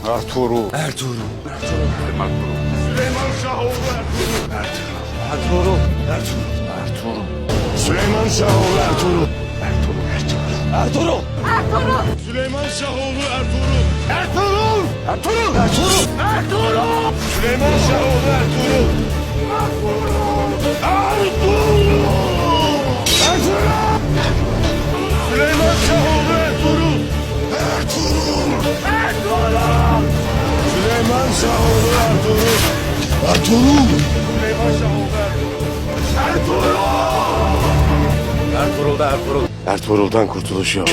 Ertuğrul. Ertuğrul. Süleyman Şahoğlu Ertuğrul. Ertuğrul. Süleyman Şahoğlu Ertuğrul. Ertuğrul. Süleyman Şahoğlu Ertuğrul. Ertuğrul. Ertuğrul. Ertuğrul. Ertuğrul. Süleyman Şahoğlu Ertuğrul. Ertuğrul. Ertuğrul. Süleyman Şahoğlu Ertuğrul. Ertuğrul. Ertuğrul. Süleyman Şahoğlu Ertuğrul. Ertuğrul. Süleyman Şahoğlu Ertuğrul. Ertuğrul. Ertuğrul da Ertuğrul. Ertuğrul'dan kurtuluş yok.